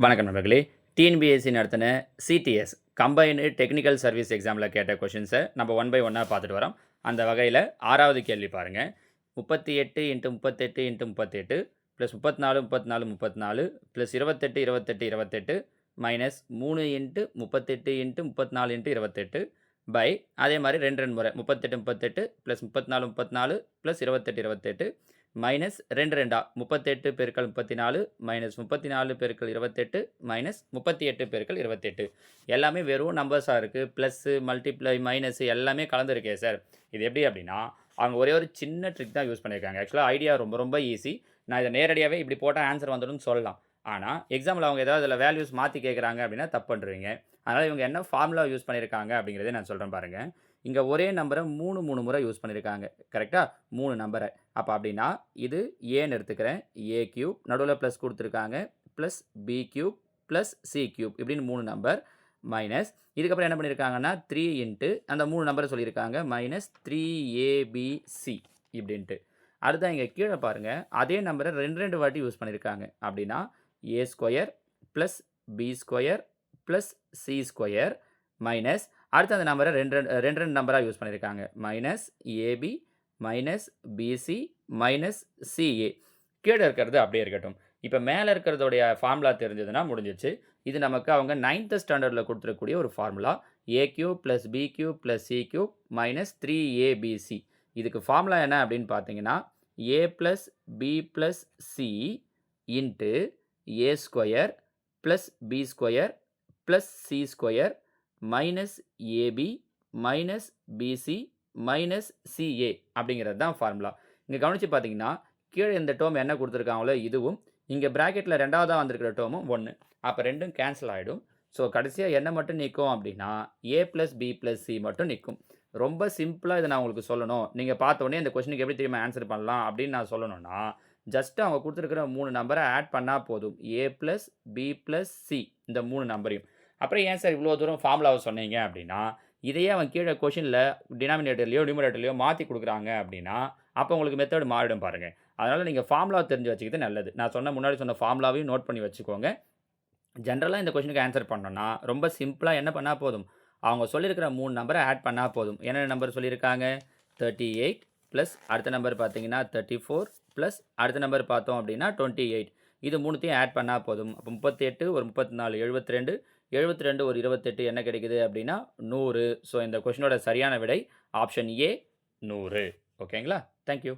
வணக்கம் நண்பர்களே. டிஎன்பிஎஸ்சி நடத்தின சிடிஎஸ் கம்பைன்டு டெக்னிக்கல் சர்வீஸ் எக்ஸாமில் கேட்ட கொஷின்ஸை நம்ம ஒன் பை ஒன்னாக பார்த்துட்டு வரோம். அந்த வகையில் 6வது கேள்வி பாருங்கள். 38 × 38 × 38 ப்ளஸ் 34 34 34 ப்ளஸ் 28 28 28 மைனஸ் 3 × 38 × 34 × 28 பை அதே மாதிரி ரெண்டு முறை 38 38 ப்ளஸ் 34 34 ப்ளஸ் 28 28 மைனஸ் 2 38 பெருக்கல் 34 மைனஸ் 34 பெருக்கல் 28 மைனஸ் 38 பெருக்கல் 28 எல்லாமே வெறும் நம்பர்ஸாக இருக்குது. ப்ளஸ்ஸு மல்டிப்ளை மைனஸு எல்லாமே கலந்துருக்கே சார். இது எப்படி அப்படின்னா அவங்க ஒரே ஒரு சின்ன ட்ரிக் தான் யூஸ் பண்ணியிருக்காங்க. ஆக்சுவலாக ஐடியா ரொம்ப ரொம்ப ஈஸி. நான் இதை நேரடியாகவே இப்படி போட்டால் ஆன்சர் வந்துடும் சொல்லலாம். ஆனால் எக்ஸாமில் அவங்க ஏதாவது அதில் வேல்யூஸ் மாற்றி கேட்குறாங்க அப்படின்னா தப்பு பண்ணுறீங்க. அதனால் இவங்க என்ன ஃபார்முலா யூஸ் பண்ணியிருக்காங்க அப்படிங்கிறதே நான் சொல்கிறேன் பாருங்கள். இங்கே ஒரே நம்பரை 3 முறை யூஸ் பண்ணியிருக்காங்க. கரெக்டாக 3 நம்பரை. அப்போ அப்படின்னா இது ஏன்னு எடுத்துக்கிறேன். ஏ கியூப் நடுவில் ப்ளஸ் கொடுத்துருக்காங்க plus B cube plus C cube இப்படின்னு 3 நம்பர் மைனஸ் இதுக்கப்புறம் என்ன பண்ணியிருக்காங்கன்னா 3 இன்ட்டு அந்த 3 நம்பரை சொல்லியிருக்காங்க மைனஸ் 3abc இப்படின்ட்டு. அடுத்த இங்கே கீழே பாருங்கள் அதே நம்பரை ரெண்டு வாட்டி யூஸ் பண்ணியிருக்காங்க. அப்படின்னா a square plus b square plus c square minus அடுத்த அந்த நம்பரை ரெண்டு நம்பராக யூஸ் பண்ணியிருக்காங்க. Minus AB minus BC minus CA. கீழே இருக்கிறது அப்படியே இருக்கட்டும். இப்போ மேலே இருக்கிறதோடைய ஃபார்முலா தெரிஞ்சதுன்னா முடிஞ்சிச்சு. இது நமக்கு அவங்க 9th ஸ்டாண்டர்டில் கொடுத்துருக்கக்கூடிய ஒரு formula. A cube plus B cube plus C cube minus 3abc. இதுக்கு ஃபார்முலா என்ன அப்படின்னு பார்த்தீங்கன்னா a plus b plus c into a square plus b square plus c square minus AB minus BC minus CA அப்படிங்கிறது தான் formula. இங்கே கவனித்து பார்த்தீங்கன்னா கீழே இந்த டேர்ம் என்ன கொடுத்துருக்காங்களோ இதுவும் இங்கே ப்ராக்கெட்டில் ரெண்டாவதாக வந்திருக்கிற டேர்மும் 1. அப்போ ரெண்டும் கேன்சல் ஆகிடும். ஸோ கடைசியாக என்ன மட்டும் நிற்கும் அப்படின்னா ஏ ப்ளஸ் பி ப்ளஸ் சி மட்டும் நிற்கும். ரொம்ப சிம்பிளாக இதை நான் உங்களுக்கு சொல்லணும். நீங்கள் பார்த்த உடனே இந்த கொஸ்டினுக்கு எப்படி திரும்ப ஆன்சர் பண்ணலாம் அப்படின்னு நான் சொல்லணும்னா ஜஸ்ட்டு அவங்க கொடுத்துருக்கிற 3 நம்பரை ஆட் பண்ணால் போதும். ஏ ப்ளஸ் பி ப்ளஸ் சி இந்த 3 நம்பரையும். அப்புறம் ஏன் சார் இவ்வளோ தூரம் ஃபார்முலாவை சொன்னீங்க அப்படின்னா இதையே அவன் கீழே கொஷினில் டினாமினேட்டர்லையோ நியூமரேட்டர்லையோ மாற்றி கொடுக்குறாங்க அப்படின்னா அப்போ உங்களுக்கு மெத்தட் மாறிடும் பாருங்கள். அதனால் நீங்கள் ஃபார்முலா தெரிஞ்சு வச்சுக்கிறது நல்லது. நான் முன்னாடி சொன்ன ஃபார்முலாவையும் நோட் பண்ணி வச்சுக்கோங்க. ஜென்ரலாக இந்த கொஷினுக்கு ஆன்சர் பண்ணோன்னா ரொம்ப சிம்பிளாக என்ன பண்ணால் போதும், அவங்க சொல்லியிருக்கிற 3 நம்பரை ஆட் பண்ணால் போதும். என்னென்ன நம்பர் சொல்லியிருக்காங்க 38 ப்ளஸ் அடுத்த நம்பர் பார்த்தீங்கன்னா 34 ப்ளஸ் அடுத்த நம்பர் பார்த்தோம் அப்படின்னா 28. இது மூணுத்தையும் ஆட் பண்ணால் போதும். அப்போ 38 ஒரு 34 72 72 ஒரு 28 என்ன கிடைக்குது அப்படின்னா 100. ஸோ இந்த கொஷினோட சரியான விடை ஆப்ஷன் ஏ 100. ஓகேங்களா? தேங்க்யூ.